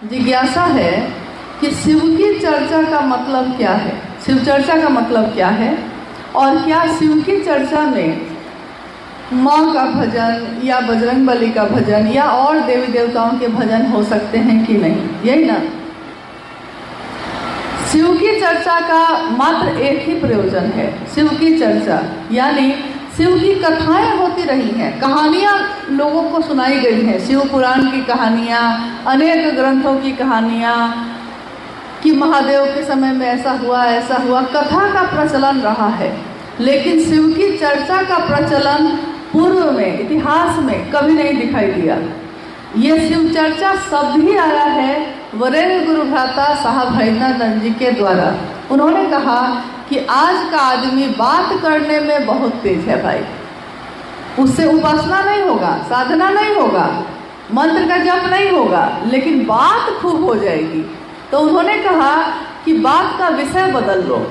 जिज्ञासा है कि शिव की चर्चा का मतलब क्या है, शिव चर्चा का मतलब क्या है, और क्या शिव की चर्चा में माँ का भजन या बजरंगबली का भजन या और देवी देवताओं के भजन हो सकते हैं कि नहीं। यही ना, शिव की चर्चा का मात्र एक ही प्रयोजन है, शिव की चर्चा यानी शिव की कथाएं होती रही हैं, कहानियाँ लोगों को सुनाई गई हैं, शिव पुराण की कहानियाँ, अनेक ग्रंथों की कहानियाँ कि महादेव के समय में ऐसा हुआ, कथा का प्रचलन रहा है। लेकिन शिव की चर्चा का प्रचलन पूर्व में, इतिहास में कभी नहीं दिखाई दिया। ये शिव चर्चा शब्द ही आया है वरेण्य गुरु भ्राता साहब हरिनाथ जी के द्वारा। उन्होंने कहा कि आज का आदमी बात करने में बहुत तेज है भाई, उससे उपासना नहीं होगा, साधना नहीं होगा, मंत्र का जप नहीं होगा, लेकिन बात खूब हो जाएगी। तो उन्होंने कहा कि बात का विषय बदल लो।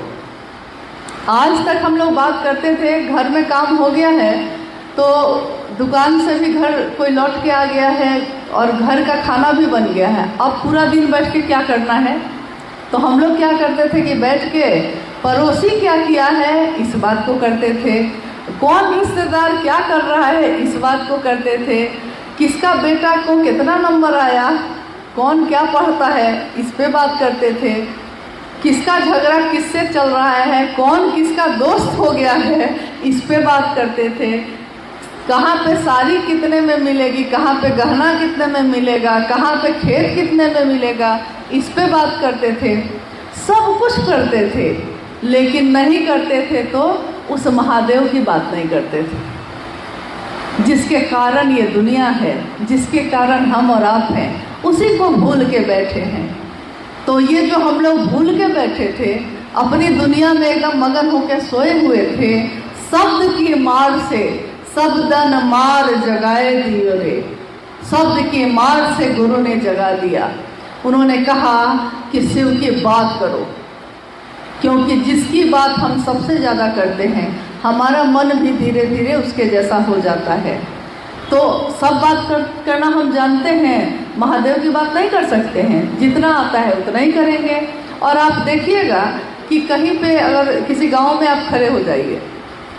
आज तक हम लोग बात करते थे, घर में काम हो गया है तो दुकान से भी घर कोई लौट के आ गया है और घर का खाना भी बन गया है, अब पूरा दिन बैठ के क्या करना है। तो हम लोग क्या करते थे कि बैठ के पड़ोसी क्या किया है इस बात को करते थे, कौन रिश्तेदार क्या कर रहा है इस बात को करते थे, किसका बेटा को कितना नंबर आया, कौन क्या पढ़ता है इस पे बात करते थे, किसका झगड़ा किससे चल रहा है, कौन किसका दोस्त हो गया है इस पे बात करते थे, कहाँ पे साड़ी कितने में मिलेगी, कहाँ पे गहना कितने में मिलेगा, कहाँ पे खेत कितने में मिलेगा, इस पे बात करते थे। सब कुछ करते थे, लेकिन नहीं करते थे तो उस महादेव की बात नहीं करते थे, जिसके कारण ये दुनिया है, जिसके कारण हम और आप हैं, उसी को भूल के बैठे हैं। तो ये जो हम लोग भूल के बैठे थे, अपनी दुनिया में एकदम मगन होकर सोए हुए थे, शब्द की मार से शब्दन मार जगाए दियो रे, शब्द की मार से गुरु ने जगा दिया। उन्होंने कहा कि शिव की बात करो, क्योंकि जिसकी बात हम सबसे ज़्यादा करते हैं हमारा मन भी धीरे धीरे उसके जैसा हो जाता है। तो सब बात करना हम जानते हैं, महादेव की बात नहीं कर सकते हैं, जितना आता है उतना ही करेंगे। और आप देखिएगा कि कहीं पे अगर किसी गांव में आप खड़े हो जाइए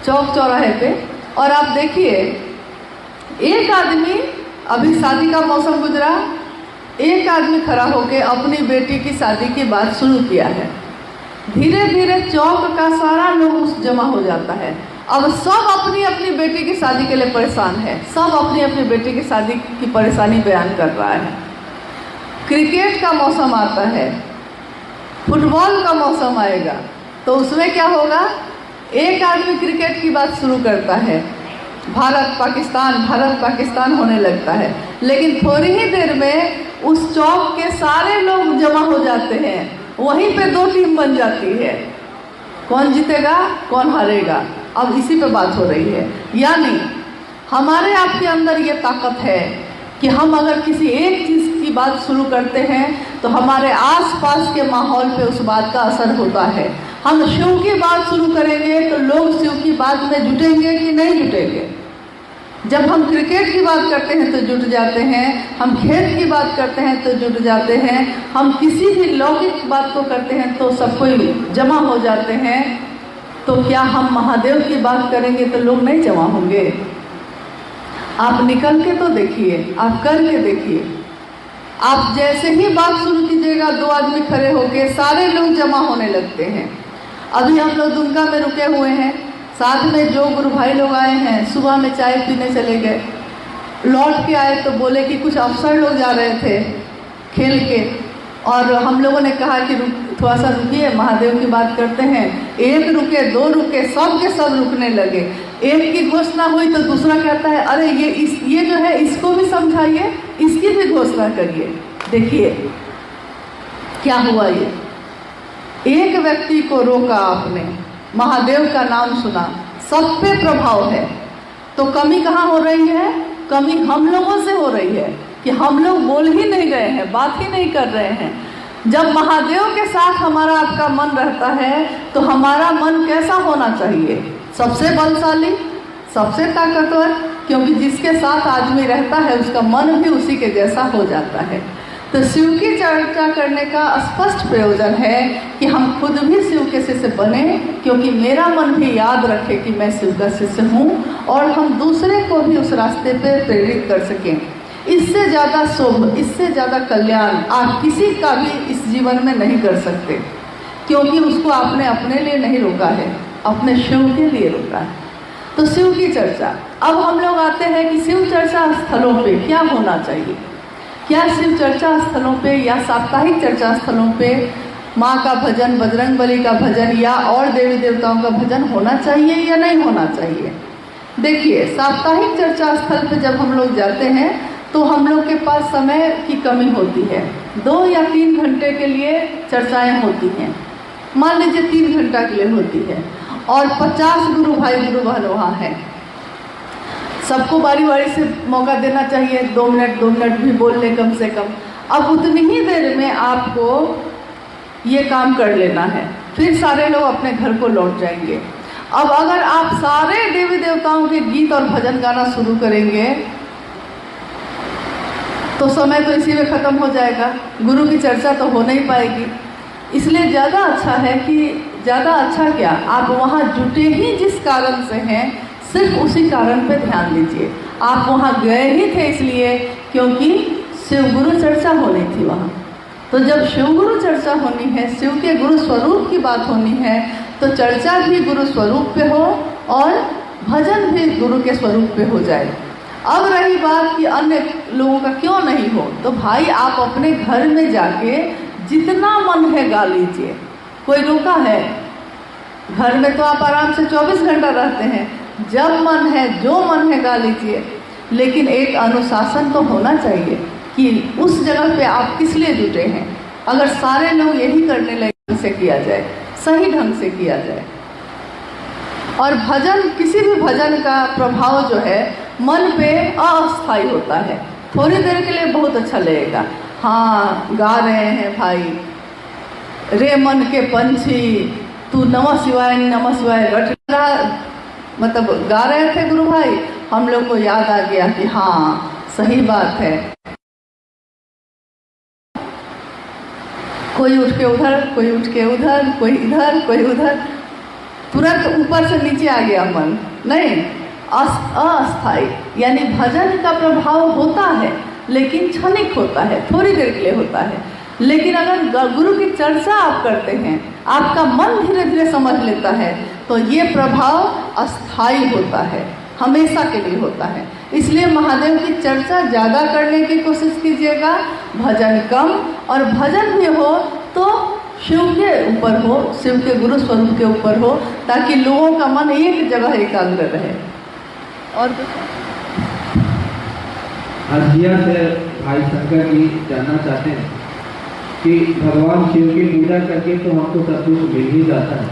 चौक चौराहे पे, और आप देखिए एक आदमी, अभी शादी का मौसम गुजरा, एक आदमी खड़ा होकर अपनी बेटी की शादी की बात शुरू किया है, धीरे धीरे चौक का सारा लोग जमा हो जाता है। अब सब अपनी अपनी बेटी की शादी के लिए परेशान है, सब अपनी अपनी बेटी की शादी की परेशानी बयान कर रहा है। क्रिकेट का मौसम आता है, फुटबॉल का मौसम आएगा, तो उसमें क्या होगा, एक आदमी क्रिकेट की बात शुरू करता है, भारत पाकिस्तान होने लगता है, लेकिन थोड़ी ही देर में उस चौक के सारे लोग जमा हो जाते हैं, वहीं पे दो टीम बन जाती है, कौन जीतेगा कौन हारेगा, अब इसी पे बात हो रही है। यानी हमारे आपके अंदर ये ताकत है कि हम अगर किसी एक चीज़ की बात शुरू करते हैं तो हमारे आसपास के माहौल पे उस बात का असर होता है। हम शिव की बात शुरू करेंगे तो लोग शिव की बात में जुटेंगे कि नहीं जुटेंगे। जब हम क्रिकेट की बात करते हैं तो जुट जाते हैं, हम खेत की बात करते हैं तो जुट जाते हैं, हम किसी भी लौकिक बात को करते हैं तो सब कोई जमा हो जाते हैं। तो क्या हम महादेव की बात करेंगे तो लोग नहीं जमा होंगे? आप निकल के तो देखिए, आप करके देखिए, आप जैसे ही बात शुरू कीजिएगा दो आदमी खड़े होके सारे लोग जमा होने लगते हैं। अभी हम लोग दुमका में रुके हुए हैं, साथ में जो गुरु भाई लोग आए हैं, सुबह में चाय पीने चले गए, लौट के आए तो बोले कि कुछ अफसर लोग जा रहे थे खेल के, और हम लोगों ने कहा कि थोड़ा सा रुकिए, महादेव की बात करते हैं। एक रुके, दो रुके, सब के सब रुकने लगे। एक की घोषणा हुई तो दूसरा कहता है अरे ये जो है इसको भी समझाइए, इसकी भी घोषणा करिए। देखिए क्या हुआ, ये एक व्यक्ति को रोका आपने, महादेव का नाम सुना, सब पे प्रभाव है। तो कमी कहाँ हो रही है? कमी हम लोगों से हो रही है कि हम लोग बोल ही नहीं रहे हैं, बात ही नहीं कर रहे हैं। जब महादेव के साथ हमारा आपका मन रहता है तो हमारा मन कैसा होना चाहिए? सबसे बलशाली, सबसे ताकतवर, क्योंकि जिसके साथ आदमी रहता है उसका मन भी उसी के जैसा हो जाता है। तो शिव की चर्चा करने का स्पष्ट प्रयोजन है कि हम खुद भी शिव के शिष्य बने, क्योंकि मेरा मन भी याद रखे कि मैं शिव का शिष्य हूँ, और हम दूसरे को भी उस रास्ते पे प्रेरित कर सकें। इससे ज़्यादा शुभ, इससे ज़्यादा कल्याण आप किसी का भी इस जीवन में नहीं कर सकते, क्योंकि उसको आपने अपने लिए नहीं रोका है, अपने शिव के लिए रोका है। तो शिव की चर्चा, अब हम लोग आते हैं कि शिव चर्चा स्थलों पे क्या होना चाहिए। क्या शिव चर्चा स्थलों पे या साप्ताहिक चर्चा स्थलों पे माँ का भजन, बजरंगबली का भजन या और देवी देवताओं का भजन होना चाहिए या नहीं होना चाहिए? देखिए, साप्ताहिक चर्चा स्थल पे जब हम लोग जाते हैं तो हम लोग के पास समय की कमी होती है। 2 या 3 घंटे के लिए चर्चाएं होती हैं, मान लीजिए 3 घंटा के लिए होती है, और 50 गुरु भाई गुरु बहन वहाँ हैं। सबको बारी बारी से मौका देना चाहिए, 2 मिनट भी बोल ले कम से कम। अब उतनी ही देर में आपको ये काम कर लेना है, फिर सारे लोग अपने घर को लौट जाएंगे। अब अगर आप सारे देवी देवताओं के गीत और भजन गाना शुरू करेंगे तो समय तो इसी में ख़त्म हो जाएगा, गुरु की चर्चा तो हो नहीं पाएगी। इसलिए ज़्यादा अच्छा है कि ज़्यादा अच्छा क्या, आप वहाँ जुटे ही जिस कारण से हैं सिर्फ उसी कारण पे ध्यान दीजिए। आप वहाँ गए ही थे इसलिए क्योंकि शिव गुरु चर्चा होनी थी वहाँ। तो जब शिव गुरु चर्चा होनी है, शिव के गुरु स्वरूप की बात होनी है, तो चर्चा भी गुरु स्वरूप पे हो और भजन भी गुरु के स्वरूप पे हो जाए। अब रही बात कि अन्य लोगों का क्यों नहीं हो, तो भाई आप अपने घर में जाके जितना मन है गा लीजिए, कोई रोका है? घर में तो आप आराम से 24 घंटा रहते हैं, जब मन है जो मन है गा लीजिए, लेकिन एक अनुशासन तो होना चाहिए कि उस जगह पे आप किस लिए जुटे हैं। अगर सारे लोग यही करने लगे से किया जाए, सही ढंग से किया जाए। और भजन, किसी भी भजन का प्रभाव जो है मन पे अस्थायी होता है। थोड़ी देर के लिए बहुत अच्छा लगेगा, हाँ गा रहे हैं भाई, रे मन के पंछी तू नमः शिवाय रट रहा, मतलब गा रहे थे गुरु भाई, हम लोग को याद आ गया कि हाँ सही बात है। कोई उठ के उधर, कोई उठ के उधर, कोई इधर, कोई उधर, तुरंत ऊपर से नीचे आ गया मन। नहीं, अस्थायी, यानी भजन का प्रभाव होता है लेकिन क्षणिक होता है, थोड़ी देर के लिए होता है। लेकिन अगर गुरु की चर्चा आप करते हैं, आपका मन धीरे धीरे समझ लेता है, तो ये प्रभाव अस्थायी होता है, हमेशा के लिए होता है। इसलिए महादेव की चर्चा ज़्यादा करने की कोशिश कीजिएगा, भजन कम, और भजन भी हो तो शिव के ऊपर हो, शिव के गुरु स्वरूप के ऊपर हो, ताकि लोगों का मन एक जगह एकाग्र रहे। और हरजिया से भाई शंकर जी जानना चाहते हैं कि भगवान शिव की पूजा करके तो हमको सब कुछ मिल ही जाता है,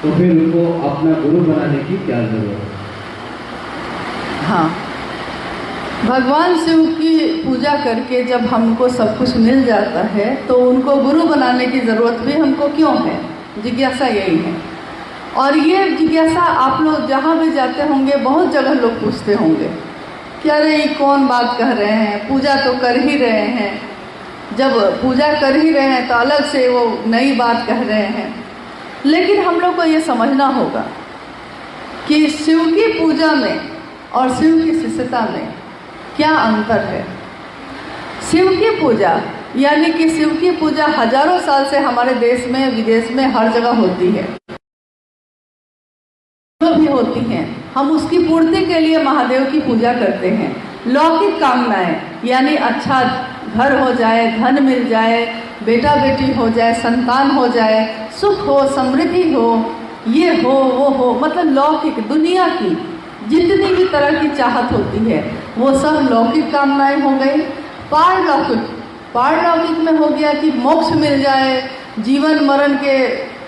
तो फिर उनको अपना गुरु बनाने की क्या जरूरत है? हाँ, भगवान शिव की पूजा करके जब हमको सब कुछ मिल जाता है तो उनको गुरु बनाने की ज़रूरत भी हमको क्यों है? जिज्ञासा यही है। और ये जिज्ञासा आप लोग जहाँ भी जाते होंगे, बहुत जगह लोग पूछते होंगे कि अरे ये कौन बात कह रहे हैं, पूजा तो कर ही रहे हैं। जब पूजा कर ही रहे हैं तो अलग से वो नई बात कह रहे हैं। लेकिन हम लोग को ये समझना होगा कि शिव की पूजा में और शिव की शिष्यता में क्या अंतर है। शिव की पूजा यानी कि शिव की पूजा हजारों साल से हमारे देश में, विदेश में, हर जगह होती है, जो भी होती हैं, हम उसकी पूर्ति के लिए महादेव की पूजा करते हैं। लौकिक कामनाएं यानी अच्छा घर हो जाए, धन मिल जाए, बेटा बेटी हो जाए, संतान हो जाए, सुख हो, समृद्धि हो, ये हो वो हो, मतलब लौकिक दुनिया की जितनी भी तरह की चाहत होती है वो सब लौकिक कामनाएं हो गई। पारलौकिक में हो गया कि मोक्ष मिल जाए, जीवन मरण के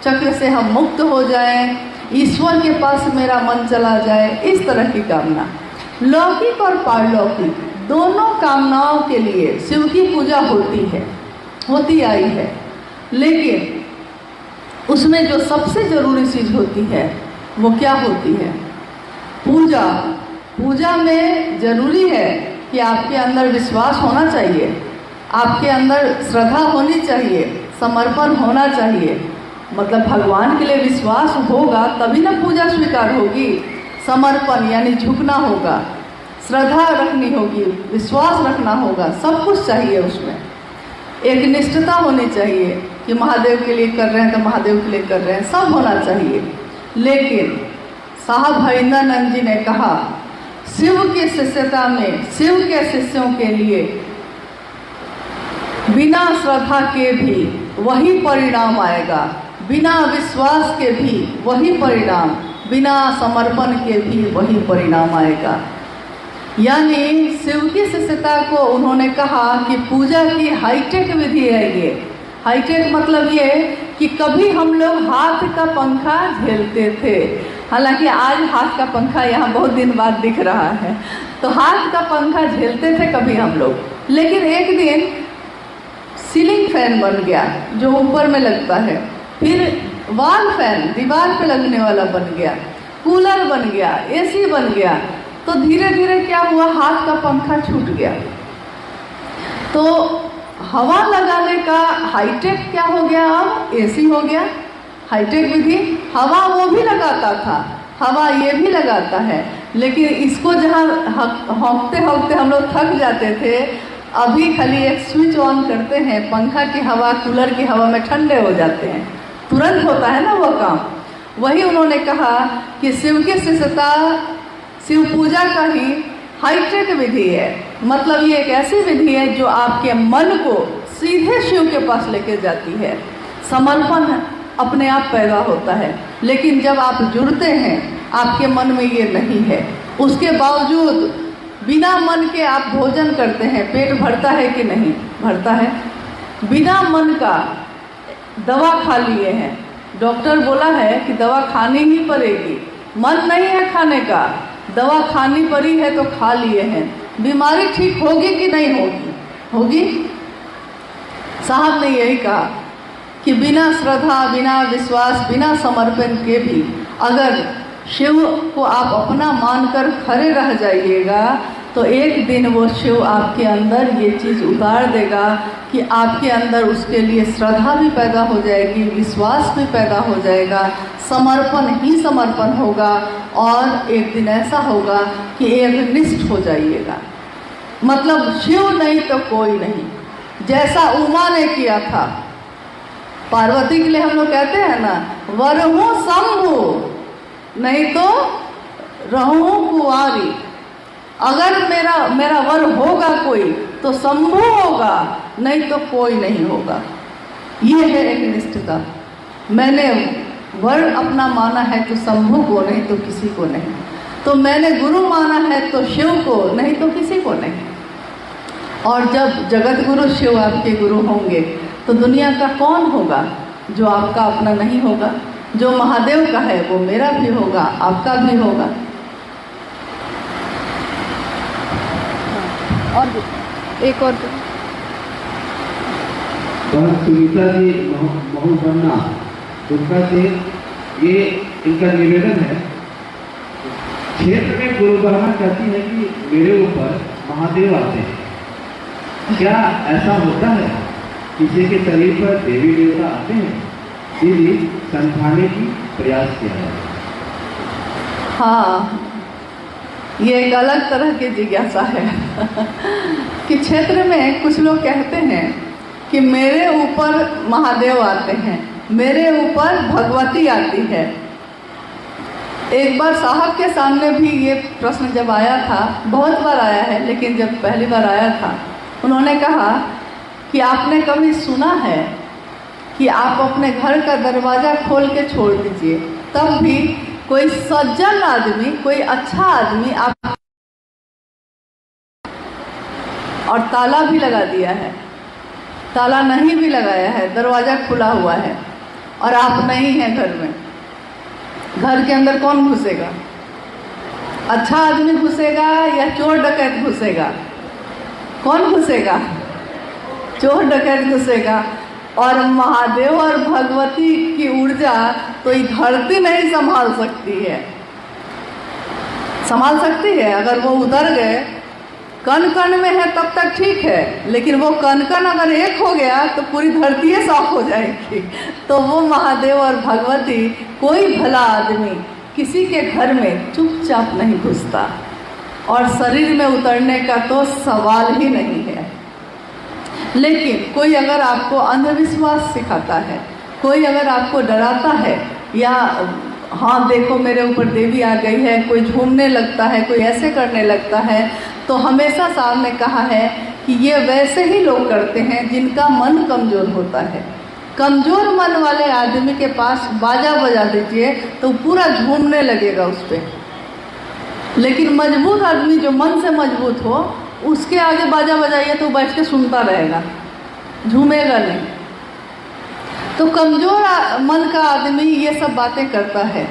चक्र से हम मुक्त हो जाएं, ईश्वर के पास मेरा मन चला जाए, इस तरह की कामना। लौकिक और पारलौकिक दोनों कामनाओं के लिए शिव की पूजा होती आई है। लेकिन उसमें जो सबसे ज़रूरी चीज़ होती है वो क्या होती है? पूजा। पूजा में ज़रूरी है कि आपके अंदर विश्वास होना चाहिए आपके अंदर श्रद्धा होनी चाहिए, समर्पण होना चाहिए। मतलब भगवान के लिए विश्वास होगा तभी ना पूजा स्वीकार होगी। समर्पण यानी झुकना होगा, श्रद्धा रखनी होगी, विश्वास रखना होगा, सब कुछ चाहिए उसमें। एक निष्ठता होनी चाहिए कि महादेव के लिए कर रहे हैं तो महादेव के लिए कर रहे हैं, सब होना चाहिए। लेकिन साहब हरिंद्रानंद जी ने कहा, शिव की शिष्यता में, शिव के शिष्यों के लिए बिना श्रद्धा के भी वही परिणाम आएगा, बिना विश्वास के भी वही परिणाम, बिना समर्पण के भी वही परिणाम आएगा। यानी शिव की शिष्यता को उन्होंने कहा कि पूजा की हाईटेक विधि है ये। हाईटेक मतलब ये कि कभी हम लोग हाथ का पंखा झेलते थे, हालांकि आज हाथ का पंखा यहाँ बहुत दिन बाद दिख रहा है, तो हाथ का पंखा झेलते थे कभी हम लोग। लेकिन एक दिन सीलिंग फैन बन गया जो ऊपर में लगता है, फिर वॉल फैन दीवार पे लगने वाला बन गया, कूलर बन गया, एसी बन गया, तो धीरे धीरे क्या हुआ, हाथ का पंखा छूट गया। तो हवा लगाने का हाईटेक क्या हो गया, अब एसी हो गया। हाईटेक विधि, हवा वो भी लगाता था, हवा ये भी लगाता है, लेकिन इसको जहाँ हौंकते हौंकते हम लोग थक जाते थे, अभी खाली एक स्विच ऑन करते हैं, पंखा की हवा, कूलर की हवा में ठंडे हो जाते हैं, तुरंत होता है ना वो काम। वही उन्होंने कहा कि शिव की शिष्यता शिव पूजा का ही हाईटेक विधि है। मतलब ये एक ऐसी विधि है जो आपके मन को सीधे शिव के पास लेके जाती है। समर्पण अपने आप पैदा होता है, लेकिन जब आप जुड़ते हैं आपके मन में ये नहीं है, उसके बावजूद बिना मन के आप भोजन करते हैं, पेट भरता है कि नहीं भरता है? बिना मन का दवा खा लिए हैं, डॉक्टर बोला है कि दवा खानी ही पड़ेगी, मन नहीं है खाने का, दवा खानी पड़ी है तो खा लिए हैं, बीमारी ठीक होगी कि नहीं होगी? होगी। साहब ने यही कहा कि बिना श्रद्धा, बिना विश्वास, बिना समर्पण के भी अगर शिव को आप अपना मानकर खड़े रह जाइएगा तो एक दिन वो शिव आपके अंदर ये चीज़ उतार देगा कि आपके अंदर उसके लिए श्रद्धा भी पैदा हो जाएगी, विश्वास भी पैदा हो जाएगा, समर्पण ही समर्पण होगा, और एक दिन ऐसा होगा कि एकनिष्ठ हो जाइएगा। मतलब शिव नहीं तो कोई नहीं, जैसा उमा ने किया था। पार्वती के लिए हम लोग कहते हैं ना, वरहूँ शंभु नहीं तो रहूँ कुंवारी। अगर मेरा वर होगा कोई तो शंभु होगा, नहीं तो कोई नहीं होगा। ये है एक निष्ठता। मैंने वर अपना माना है तो शंभु को, नहीं तो किसी को नहीं। तो मैंने गुरु माना है तो शिव को, नहीं तो किसी को नहीं। और जब जगत गुरु शिव आपके गुरु होंगे तो दुनिया का कौन होगा जो आपका अपना नहीं होगा? जो महादेव का है वो मेरा भी होगा, आपका भी होगा। और एक और सुनीता जी महुबन्ना दुर्गा से ये इनका निवेदन है, क्षेत्र में गुरु बहना कहती है कि मेरे ऊपर महादेव आते हैं, क्या ऐसा होता है? किसी के शरीर पर देवी देवता आते हैं? दीदी समझाने की प्रयास किया है। हाँ, ये एक अलग तरह की जिज्ञासा है कि क्षेत्र में कुछ लोग कहते हैं कि मेरे ऊपर महादेव आते हैं, मेरे ऊपर भगवती आती है। एक बार साहब के सामने भी ये प्रश्न जब आया था, बहुत बार आया है, लेकिन जब पहली बार आया था उन्होंने कहा कि आपने कभी सुना है कि आप अपने घर का दरवाज़ा खोल के छोड़ दीजिए, तब भी कोई सज्जन आदमी, कोई अच्छा आदमी आप, और ताला भी लगा दिया है, ताला नहीं भी लगाया है, दरवाज़ा खुला हुआ है और आप नहीं हैं घर में, घर के अंदर कौन घुसेगा? अच्छा आदमी घुसेगा या चोर डकैत घुसेगा? कौन घुसेगा? चोर डकैत घुसेगा। और महादेव और भगवती की ऊर्जा तो ये धरती नहीं संभाल सकती है। संभाल सकती है? अगर वो उतर गए, कण कण में है तब तक ठीक है, लेकिन वो कण कण अगर एक हो गया तो पूरी धरती साफ हो जाएगी। तो वो महादेव और भगवती, कोई भला आदमी किसी के घर में चुपचाप नहीं घुसता, और शरीर में उतरने का तो सवाल ही नहीं है। लेकिन कोई अगर आपको अंधविश्वास सिखाता है, कोई अगर आपको डराता है, या हाँ देखो मेरे ऊपर देवी आ गई है, कोई झूमने लगता है, कोई ऐसे करने लगता है, तो हमेशा साहब ने कहा है कि ये वैसे ही लोग करते हैं जिनका मन कमज़ोर होता है। कमज़ोर मन वाले आदमी के पास बाजा बजा दीजिए तो पूरा झूमने लगेगा उस पर। लेकिन मजबूत आदमी जो मन से मजबूत हो, उसके आगे बाजा बजाइए तो बैठ के सुनता रहेगा, झूमेगा नहीं। तो कमज़ोर मन का आदमी ये सब बातें करता है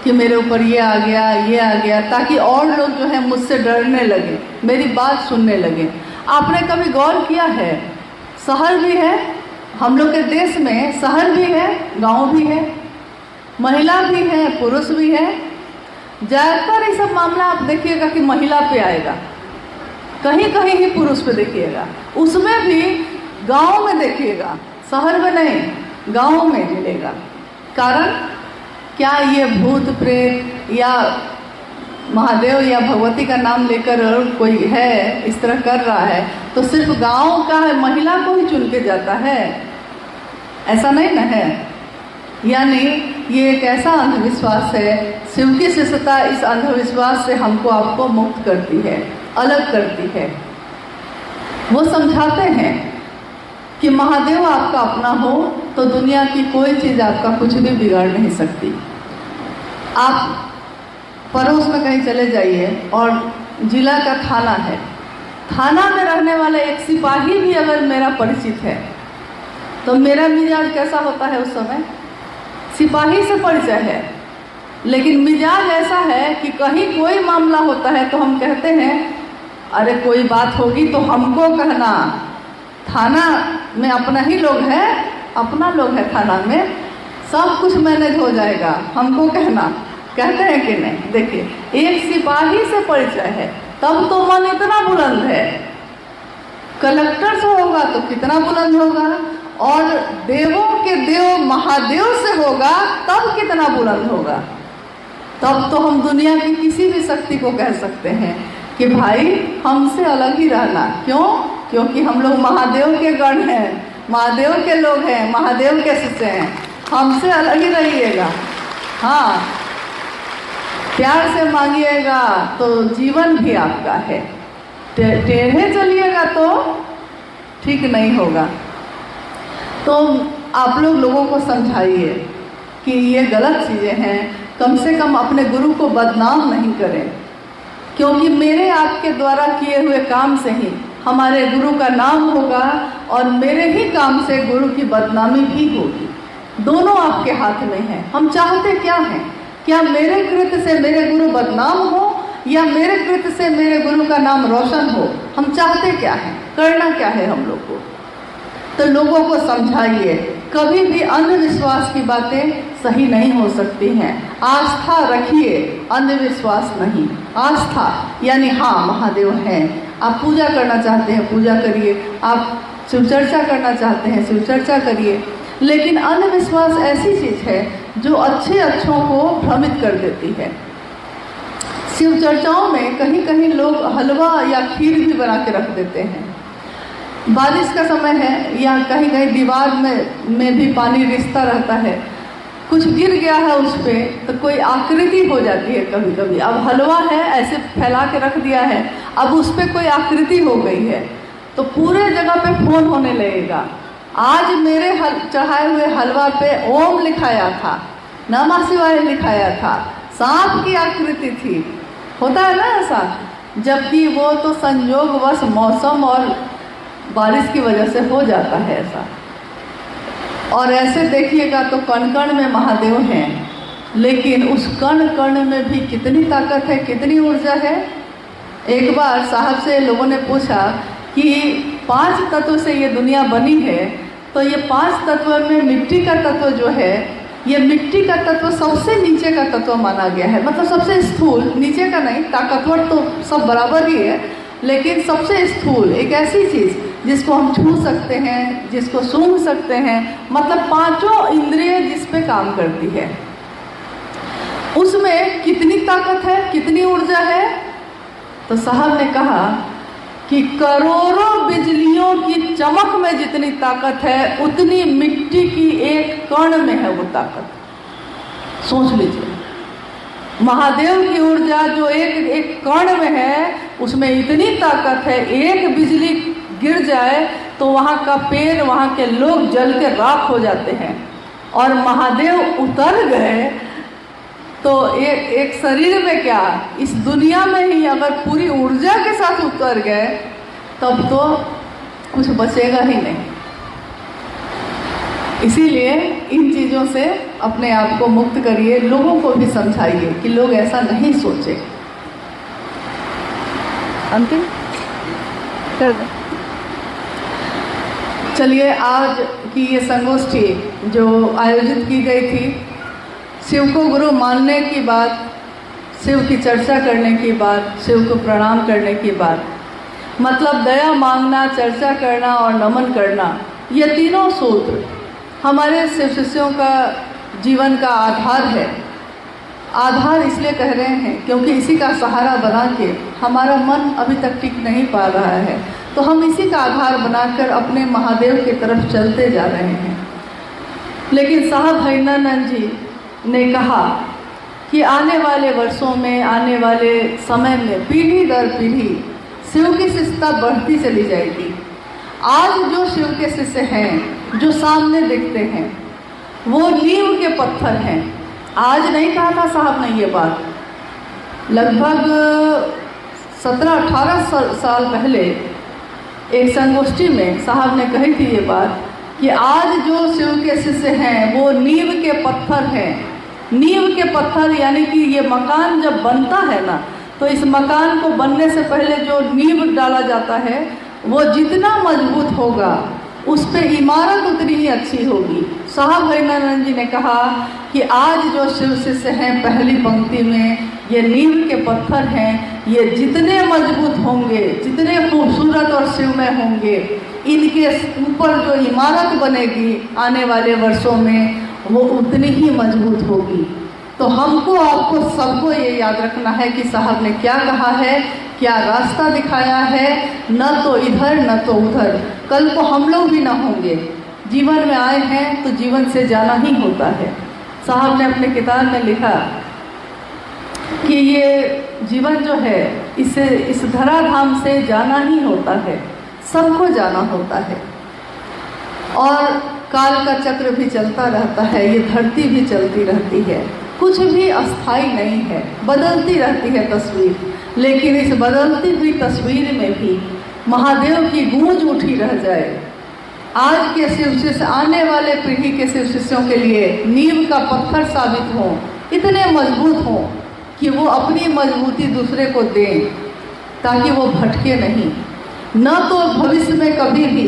कि मेरे ऊपर ये आ गया, ये आ गया, ताकि और लोग जो है मुझसे डरने लगे, मेरी बात सुनने लगे। आपने कभी गौर किया है, शहर भी है हम लोग के देश में, शहर भी है, गांव भी है, महिला भी है, पुरुष भी है। ज़्यादातर ये सब मामला आप देखिएगा कि महिला पे आएगा, कहीं कहीं ही पुरुष पे देखिएगा, उसमें भी गांव में देखिएगा, शहर में नहीं, गांव में मिलेगा। कारण क्या ये भूत प्रेत या महादेव या भगवती का नाम लेकर कोई है इस तरह कर रहा है तो सिर्फ गांव का महिला को ही चुन के जाता है? ऐसा नहीं ना है। यानी ये एक ऐसा अंधविश्वास है। शिव की शिष्यता इस अंधविश्वास से हमको आपको मुक्त करती है, अलग करती है। वो समझाते हैं कि महादेव आपका अपना हो तो दुनिया की कोई चीज़ आपका कुछ भी बिगाड़ नहीं सकती। आप पड़ोस में कहीं चले जाइए और जिला का थाना है, थाना में रहने वाला एक सिपाही भी अगर मेरा परिचित है तो मेरा मिजाज कैसा होता है उस समय? सिपाही से परिचय है, लेकिन मिजाज ऐसा है कि कहीं कोई मामला होता है तो हम कहते हैं अरे कोई बात होगी तो हमको कहना, थाना में अपना ही लोग है, अपना लोग है थाना में, सब कुछ मैनेज हो जाएगा, हमको कहना। कहते हैं कि नहीं? देखिए, एक सिपाही से परिचय है तब तो मन इतना बुलंद है, कलेक्टर से होगा तो कितना बुलंद होगा, और देवों के देव महादेव से होगा तब कितना बुलंद होगा। तब तो हम दुनिया की किसी भी शक्ति को कह सकते हैं कि भाई हमसे अलग ही रहना। क्यों? क्योंकि हम लोग महादेव के गण हैं, महादेव के लोग हैं, महादेव के शिष्य हैं, हमसे अलग ही रहिएगा। हाँ, प्यार से मांगिएगा तो जीवन भी आपका है, टेढ़े चलिएगा तो ठीक नहीं होगा। तो आप लोगों को समझाइए कि ये गलत चीज़ें हैं, कम से कम अपने गुरु को बदनाम नहीं करें, क्योंकि मेरे आपके द्वारा किए हुए काम से ही हमारे गुरु का नाम होगा और मेरे ही काम से गुरु की बदनामी भी होगी। दोनों आपके हाथ में है। हम चाहते क्या हैं? क्या मेरे कृत्य से मेरे गुरु बदनाम हो या मेरे कृत्य से मेरे गुरु का नाम रोशन हो? हम चाहते क्या हैं? करना क्या है हम लोग को? तो लोगों को समझाइए, कभी भी अंधविश्वास की बातें सही नहीं हो सकती हैं। आस्था रखिए, अंधविश्वास नहीं। आस्था यानी हाँ महादेव हैं, आप पूजा करना चाहते हैं पूजा करिए, आप शिव चर्चा करना चाहते हैं शिव चर्चा करिए। लेकिन अंधविश्वास ऐसी चीज़ है जो अच्छों को भ्रमित कर देती है। शिव चर्चाओं में कहीं कहीं लोग हलवा या खीर भी बना के रख देते हैं। बारिश का समय है या कहीं कहीं दीवार में भी पानी रिसता रहता है, कुछ गिर गया है उस पर तो कोई आकृति हो जाती है कभी कभी। अब हलवा है ऐसे फैला के रख दिया है, अब उस पर कोई आकृति हो गई है तो पूरे जगह पे फोन होने लगेगा। आज मेरे चढ़ाए हुए हलवा पे ओम लिखाया था, नमः शिवाय लिखाया था, सांप की आकृति थी। होता है ना ऐसा, जबकि वो तो संयोगवश मौसम और बारिश की वजह से हो जाता है ऐसा। और ऐसे देखिएगा तो कण कण में महादेव हैं, लेकिन उस कण कण में भी कितनी ताकत है, कितनी ऊर्जा है। एक बार साहब से लोगों ने पूछा कि 5 तत्व से ये दुनिया बनी है, तो ये 5 तत्व में मिट्टी का तत्व जो है, ये मिट्टी का तत्व सबसे नीचे का तत्व माना गया है, मतलब सबसे स्थूल, नीचे का नहीं, ताकतवर तो सब बराबर ही है। लेकिन सबसे स्थूल एक ऐसी चीज़ जिसको हम छू सकते हैं, जिसको सूंघ सकते हैं, मतलब पांचों इंद्रिय जिस पे काम करती है, उसमें कितनी ताकत है, कितनी ऊर्जा है। तो साहब ने कहा कि करोड़ों बिजलियों की चमक में जितनी ताकत है उतनी मिट्टी की एक कण में है वो ताकत। सोच लीजिए, महादेव की ऊर्जा जो एक एक कण में है उसमें इतनी ताकत है, एक बिजली गिर जाए तो वहाँ का पेड़, वहाँ के लोग जल के राख हो जाते हैं। और महादेव उतर गए तो एक शरीर में क्या, इस दुनिया में ही अगर पूरी ऊर्जा के साथ उतर गए तब तो कुछ बचेगा ही नहीं। इसीलिए इन चीज़ों से अपने आप को मुक्त करिए, लोगों को भी समझाइए कि लोग ऐसा नहीं सोचे। अंतिम कर दें। चलिए, आज की ये संगोष्ठी जो आयोजित की गई थी, शिव को गुरु मानने की बात, शिव की चर्चा करने की बात, शिव को प्रणाम करने की बात, मतलब दया मांगना, चर्चा करना और नमन करना, ये तीनों सूत्र हमारे शिव शिष्यों का जीवन का आधार है। आधार इसलिए कह रहे हैं क्योंकि इसी का सहारा बना के हमारा मन अभी तक टिक नहीं पा रहा है, तो हम इसी का आधार बनाकर अपने महादेव की तरफ चलते जा रहे हैं। लेकिन साहब हरिनानंद जी ने कहा कि आने वाले वर्षों में, आने वाले समय में पीढ़ी दर पीढ़ी शिव की शिष्यता बढ़ती चली जाएगी। आज जो शिव के शिष्य हैं, जो सामने दिखते हैं, वो नींव के पत्थर हैं। आज नहीं कहा था साहब ने ये बात, लगभग 17-18 साल पहले एक संगोष्ठी में साहब ने कही थी ये बात कि आज जो शिव के शिष्य हैं वो नींव के पत्थर हैं। नींव के पत्थर यानी कि ये मकान जब बनता है ना, तो इस मकान को बनने से पहले जो नींव डाला जाता है वो जितना मजबूत होगा उस पे इमारत उतनी ही अच्छी होगी। साहब हरिनानंद जी ने कहा कि आज जो शिव शिष्य हैं पहली पंक्ति में, ये नींव के पत्थर हैं, ये जितने मजबूत होंगे, जितने खूबसूरत और शिवमय होंगे, इनके ऊपर जो इमारत बनेगी आने वाले वर्षों में वो उतनी ही मजबूत होगी। तो हमको, आपको, सबको ये याद रखना है कि साहब ने क्या कहा है, क्या रास्ता दिखाया है, न तो इधर न तो उधर। कल को हम लोग भी ना होंगे, जीवन में आए हैं तो जीवन से जाना ही होता है। साहब ने अपने किताब में लिखा कि ये जीवन जो है इस धराधाम से जाना ही होता है, सबको जाना होता है। और काल का चक्र भी चलता रहता है, ये धरती भी चलती रहती है, कुछ भी अस्थाई नहीं है, बदलती रहती है तस्वीर। लेकिन इस बदलती हुई तस्वीर में भी महादेव की गूंज उठी रह जाए। आज के शिव शिष्य आने वाले पीढ़ी के शिव शिष्यों के लिए नींव का पत्थर साबित हों, इतने मजबूत हों कि वो अपनी मजबूती दूसरे को दें ताकि वो भटके नहीं। न तो भविष्य में कभी भी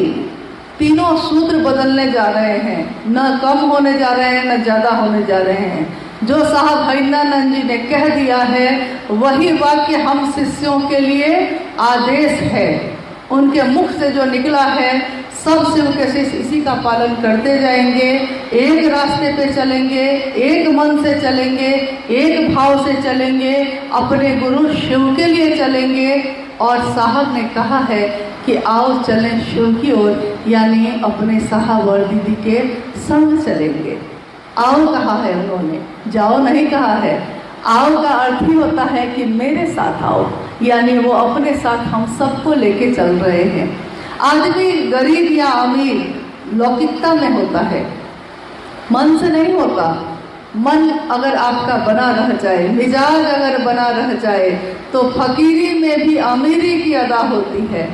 तीनों सूत्र बदलने जा रहे हैं, न कम होने जा रहे हैं, न ज़्यादा होने जा रहे हैं। जो साहब हरिनानंद जी ने कह दिया है वही वाक्य हम शिष्यों के लिए आदेश है। उनके मुख से जो निकला है, सब शिव के शिष्य इसी का पालन करते जाएंगे, एक रास्ते पे चलेंगे, एक मन से चलेंगे, एक भाव से चलेंगे, अपने गुरु शिव के लिए चलेंगे। और साहब ने कहा है कि आओ चलें शिव की ओर, यानी अपने साहब दीदी के संग चलेंगे। आओ कहा है उन्होंने, जाओ नहीं कहा है। आओ का अर्थ ही होता है कि मेरे साथ आओ, यानी वो अपने साथ हम सबको लेके चल रहे हैं। आदमी गरीब या अमीर लौकिकता में होता है, मन से नहीं होता। मन अगर आपका बना रह जाए, मिजाज अगर बना रह जाए, तो फकीरी में भी अमीरी की अदा होती है।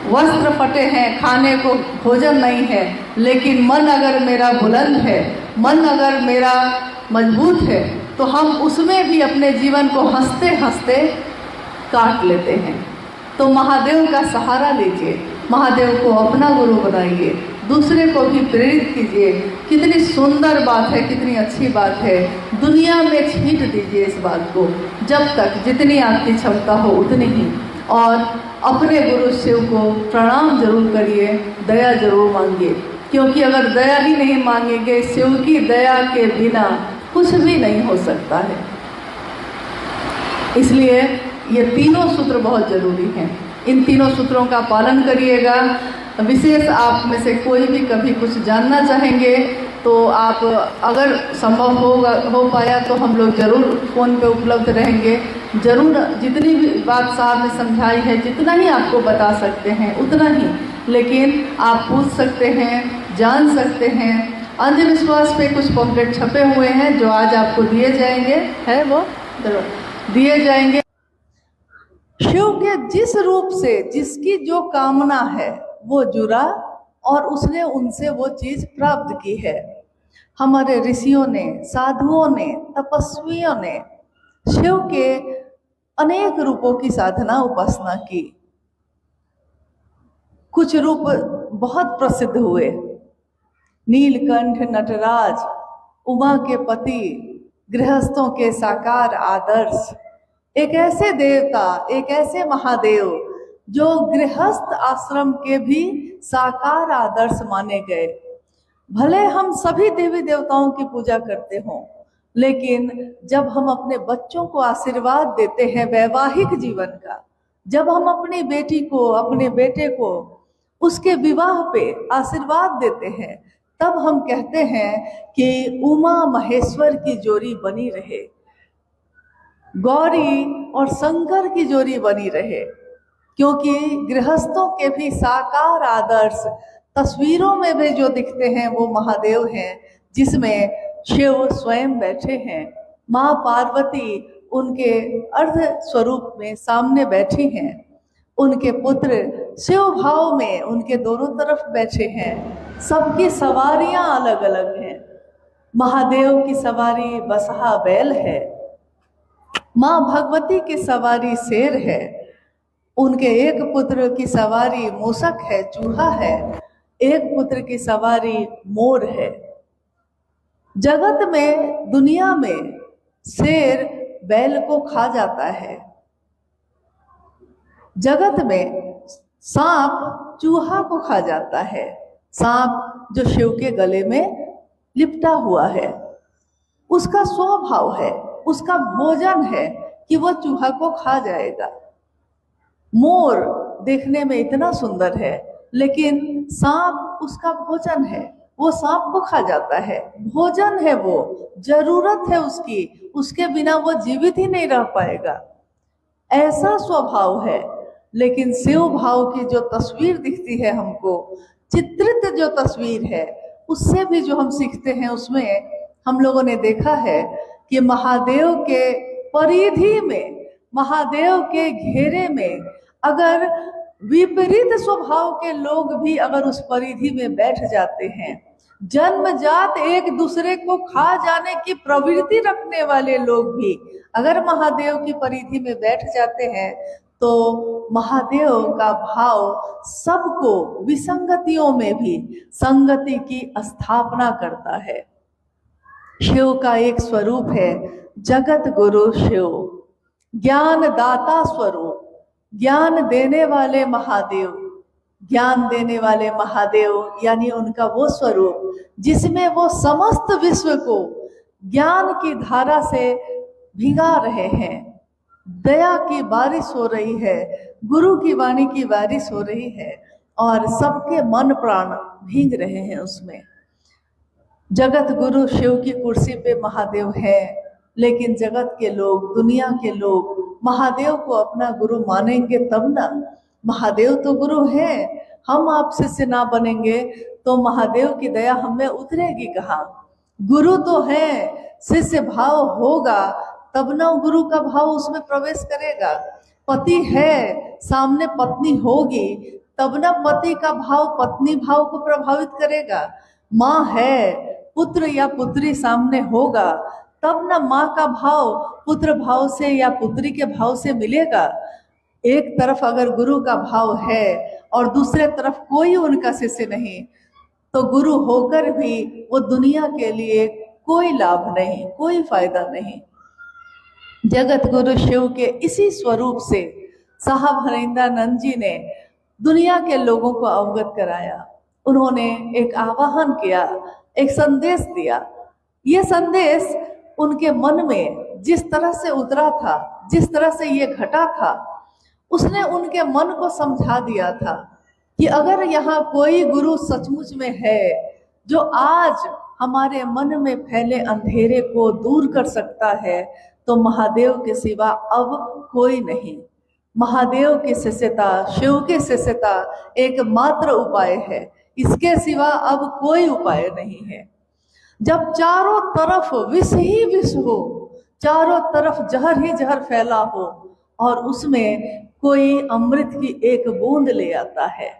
वस्त्र फटे हैं, खाने को भोजन नहीं है, लेकिन मन अगर मेरा बुलंद है, मन अगर मेरा मजबूत है, तो हम उसमें भी अपने जीवन को हंसते हंसते काट लेते हैं। तो महादेव का सहारा लीजिए, महादेव को अपना गुरु बनाइए, दूसरे को भी प्रेरित कीजिए। कितनी सुंदर बात है, कितनी अच्छी बात है। दुनिया में छींट दीजिए इस बात को, जब तक जितनी आपकी क्षमता हो उतनी ही। और अपने गुरु शिव को प्रणाम जरूर करिए, दया जरूर मांगिए, क्योंकि अगर दया ही नहीं मांगेंगे, शिव की दया के बिना कुछ भी नहीं हो सकता है। इसलिए ये तीनों सूत्र बहुत जरूरी हैं। इन तीनों सूत्रों का पालन करिएगा। विशेष आप में से कोई भी कभी कुछ जानना चाहेंगे तो आप, अगर संभव हो पाया तो हम लोग ज़रूर फ़ोन पे उपलब्ध रहेंगे। ज़रूर जितनी भी बात साहब ने समझाई है, जितना ही आपको बता सकते हैं उतना ही, लेकिन आप पूछ सकते हैं, जान सकते हैं। अंधविश्वास पे कुछ पॉम्पलेट छपे हुए हैं जो आज आपको दिए जाएंगे, है वो दिए जाएंगे। शिव के जिस रूप से जिसकी जो कामना है वो जुड़ा और उसने उनसे वो चीज प्राप्त की है। हमारे ऋषियों ने, साधुओं ने, तपस्वियों ने शिव के अनेक रूपों की साधना उपासना की। कुछ रूप बहुत प्रसिद्ध हुए, नीलकंठ, नटराज, उमा के पति, गृहस्थों के साकार आदर्श, एक ऐसे देवता, एक ऐसे महादेव जो गृहस्थ आश्रम के भी साकार आदर्श माने गए। भले हम सभी देवी देवताओं की पूजा करते हों, लेकिन जब हम अपने बच्चों को आशीर्वाद देते हैं वैवाहिक जीवन का, जब हम अपनी बेटी को, अपने बेटे को उसके विवाह पे आशीर्वाद देते हैं, तब हम कहते हैं कि उमा महेश्वर की जोड़ी बनी रहे, गौरी और शंकर की जोड़ी बनी रहे। क्योंकि गृहस्थों के भी साकार आदर्श तस्वीरों में भी जो दिखते हैं वो महादेव हैं, जिसमें शिव स्वयं बैठे हैं, माँ पार्वती उनके अर्ध स्वरूप में सामने बैठी हैं, उनके पुत्र शिव भाव में उनके दोनों तरफ बैठे हैं। सबकी सवारियां अलग अलग हैं। महादेव की सवारी बसहा बैल है, माँ भगवती की सवारी शेर है, उनके एक पुत्र की सवारी मूषक है, चूहा है, एक पुत्र की सवारी मोर है। जगत में, दुनिया में शेर बैल को खा जाता है, जगत में सांप चूहा को खा जाता है। सांप जो शिव के गले में लिपटा हुआ है, उसका स्वभाव है, उसका भोजन है कि वो चूहा को खा जाएगा। मोर देखने में इतना सुंदर है, लेकिन सांप उसका भोजन है, वो सांप को खा जाता है, भोजन है, वो जरूरत है उसकी, उसके बिना वो जीवित ही नहीं रह पाएगा। ऐसा स्वभाव है। लेकिन शिव भाव की जो तस्वीर दिखती है हमको, चित्रित जो तस्वीर है, उससे भी जो हम सीखते हैं, उसमें हम लोगों ने देखा है कि महादेव के परिधि में, महादेव के घेरे में अगर विपरीत स्वभाव के लोग भी अगर उस परिधि में बैठ जाते हैं, जन्मजात एक दूसरे को खा जाने की प्रवृत्ति रखने वाले लोग भी अगर महादेव की परिधि में बैठ जाते हैं, तो महादेव का भाव सबको, विसंगतियों में भी संगति की स्थापना करता है। शिव का एक स्वरूप है जगत गुरु शिव, ज्ञान दाता स्वरूप, ज्ञान देने वाले महादेव। ज्ञान देने वाले महादेव यानी उनका वो स्वरूप जिसमें वो समस्त विश्व को ज्ञान की धारा से भिगा रहे हैं। दया की बारिश हो रही है, गुरु की वाणी की बारिश हो रही है और सबके मन प्राण भीग रहे हैं उसमें। जगत गुरु शिव की कुर्सी पे महादेव है, लेकिन जगत के लोग, दुनिया के लोग महादेव को अपना गुरु मानेंगे तब ना। महादेव तो गुरु है, हम आप शिष्य ना बनेंगे तो महादेव की दया हमें उतरेगी कहाँ। गुरु तो है, शिष्य भाव होगा तब ना गुरु का भाव उसमें प्रवेश करेगा। पति है, सामने पत्नी होगी तब ना पति का भाव पत्नी भाव को प्रभावित करेगा। माँ है, पुत्र या पुत्री सामने होगा तब ना माँ का भाव पुत्र भाव से या पुत्री के भाव से मिलेगा। एक तरफ अगर गुरु का भाव है और दूसरे तरफ कोई उनका शिष्य नहीं, तो गुरु होकर भी वो दुनिया के लिए कोई लाभ नहीं, कोई फायदा नहीं। जगत गुरु शिव के इसी स्वरूप से साहब हरिंद्रानंद जी ने दुनिया के लोगों को अवगत कराया। उन्होंने एक आह्वान किया, एक संदेश दिया। ये संदेश उनके मन में जिस तरह से उतरा था, जिस तरह से ये घटा था, उसने उनके मन को समझा दिया था कि अगर यहाँ कोई गुरु सचमुच में है जो आज हमारे मन में फैले अंधेरे को दूर कर सकता है, तो महादेव के सिवा अब कोई नहीं। महादेव की शिष्यता, शिव की शिष्यता एकमात्र उपाय है, इसके सिवा अब कोई उपाय नहीं है। जब चारों तरफ विष ही विष हो, चारों तरफ जहर ही जहर फैला हो, और उसमें कोई अमृत की एक बूंद ले आता है,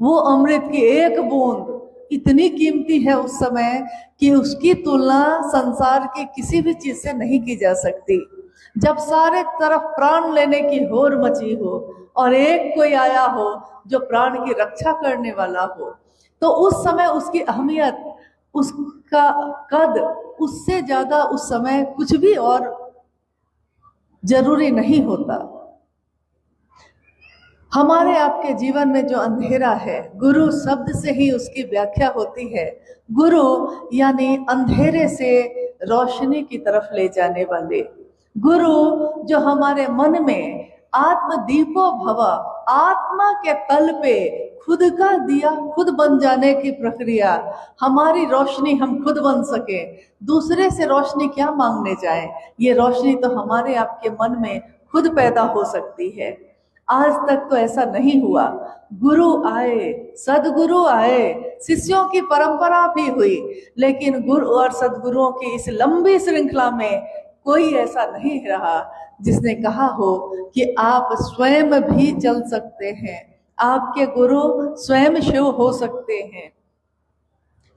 वो अमृत की एक बूंद इतनी कीमती है उस समय कि उसकी तुलना संसार की किसी भी चीज से नहीं की जा सकती। जब सारे तरफ प्राण लेने की होड़ मची हो और एक कोई आया हो जो प्राण की रक्षा करने वाला हो, तो उस समय उसकी अहमियत, उसका कद, उससे ज्यादा उस समय कुछ भी और जरूरी नहीं होता। हमारे आपके जीवन में जो अंधेरा है, गुरु शब्द से ही उसकी व्याख्या होती है। गुरु यानी अंधेरे से रोशनी की तरफ ले जाने वाले। गुरु जो हमारे मन में आत्म दीपो भव, आत्मा के तल पे खुद का दिया खुद बन जाने की प्रक्रिया, हमारी रोशनी हम खुद बन सके, दूसरे से रोशनी क्या मांगने जाए। ये रोशनी तो हमारे आपके मन में खुद पैदा हो सकती है। आज तक तो ऐसा नहीं हुआ। गुरु आए, सदगुरु आए, शिष्यों की परंपरा भी हुई, लेकिन गुरु और सदगुरुओं की इस लंबी श्रृंखला में कोई ऐसा नहीं रहा जिसने कहा हो कि आप स्वयं भी चल सकते हैं, आपके गुरु स्वयं शिव हो सकते हैं।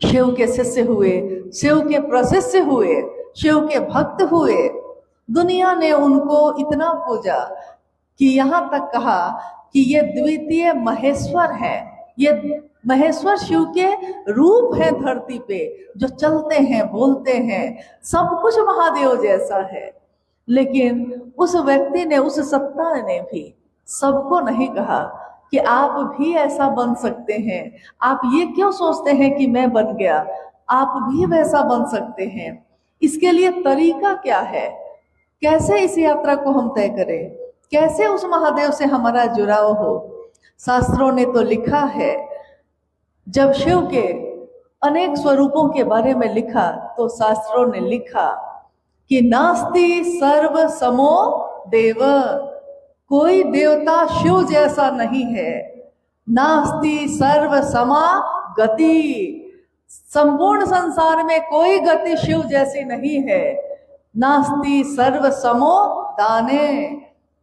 शिव के शिष्य हुए, शिव के प्रशिष्य हुए, शिव के भक्त हुए। दुनिया ने उनको इतना पूजा कि यहाँ तक कहा कि ये द्वितीय महेश्वर है, ये महेश्वर शिव के रूप है धरती पे, जो चलते हैं, बोलते हैं, सब कुछ महादेव जैसा है। लेकिन उस व्यक्ति ने, उस सत्ता ने भी सबको नहीं कहा कि आप भी ऐसा बन सकते हैं। आप ये क्यों सोचते हैं कि मैं बन गया, आप भी वैसा बन सकते हैं। इसके लिए तरीका क्या है, कैसे इस यात्रा को हम तय करें, कैसे उस महादेव से हमारा जुड़ाव हो। शास्त्रों ने तो लिखा है, जब शिव के अनेक स्वरूपों के बारे में लिखा तो शास्त्रों ने लिखा कि नास्ति सर्व समो देव, कोई देवता शिव जैसा नहीं है। नास्ति सर्व समा गति, संपूर्ण संसार में कोई गति शिव जैसी नहीं है। नास्ति सर्व समो दाने,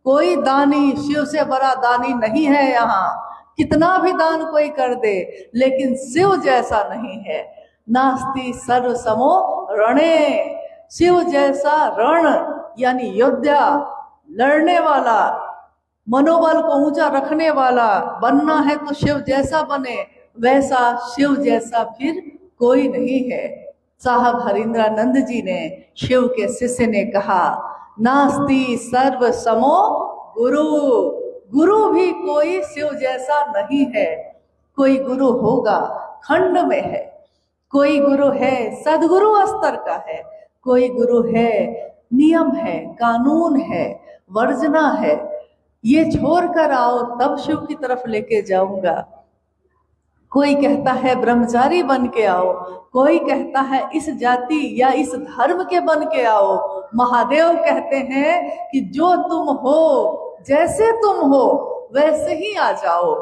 कोई दानी शिव से बड़ा दानी नहीं है। यहाँ कितना भी दान कोई कर दे, लेकिन शिव जैसा नहीं है। नास्ति सर्व समो रणे, शिव जैसा रण यानी योद्धा, लड़ने वाला, मनोबल को ऊंचा रखने वाला बनना है तो शिव जैसा बने, वैसा शिव जैसा फिर कोई नहीं है। साहब हरिंद्रानंद जी ने, शिव के शिष्य ने कहा, नास्ति सर्व समो गुरु, गुरु भी कोई शिव जैसा नहीं है। कोई गुरु होगा खंड में है, कोई गुरु है सदगुरु स्तर का है, कोई गुरु है नियम है, कानून है, वर्जना है। ये छोड़ कर आओ तब शिव की तरफ लेके जाऊंगा। कोई कहता है ब्रह्मचारी बन के आओ, कोई कहता है इस जाति या इस धर्म के बन के आओ। महादेव कहते हैं कि जो तुम हो, जैसे तुम हो वैसे ही आ जाओ।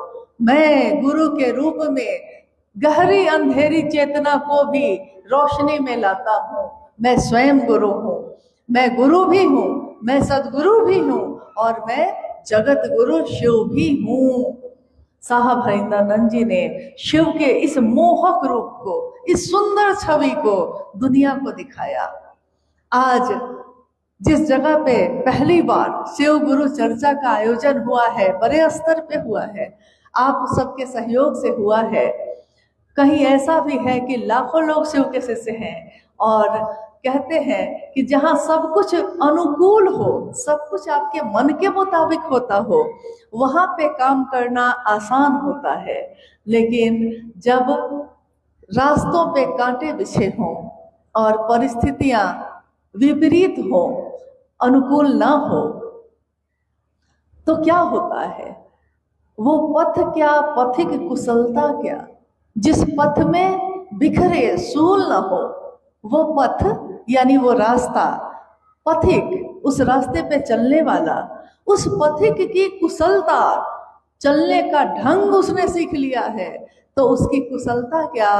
मैं गुरु के रूप में गहरी अंधेरी चेतना को भी रोशनी में लाता हूँ। मैं स्वयं गुरु हूँ, मैं गुरु भी हूँ, मैं सदगुरु भी हूँ, और मैं जगत गुरु शिव भी हूँ। साहब हरिंद्रानंद जी ने शिव के इस मोहक रूप को, इस सुंदर छवि को दुनिया को दिखाया। आज जिस जगह पे पहली बार शिव गुरु चर्चा का आयोजन हुआ है, बड़े स्तर पे हुआ है, आप सबके सहयोग से हुआ है। कहीं ऐसा भी है कि लाखों लोग शिव के शिष्य हैं और कहते हैं कि जहाँ सब कुछ अनुकूल हो, सब कुछ आपके मन के मुताबिक होता हो, वहाँ पे काम करना आसान होता है। लेकिन जब रास्तों पे कांटे बिछे हों और परिस्थितियां विपरीत हो, अनुकूल ना हो, तो क्या होता है? वो पथ क्या, पथिक कुशलता क्या। जिस पथ में बिखरे सूल न हो, वो पथ यानी वो रास्ता, पथिक उस रास्ते पे चलने वाला, उस पथिक की कुशलता, चलने का ढंग उसने सीख लिया है, तो उसकी कुशलता क्या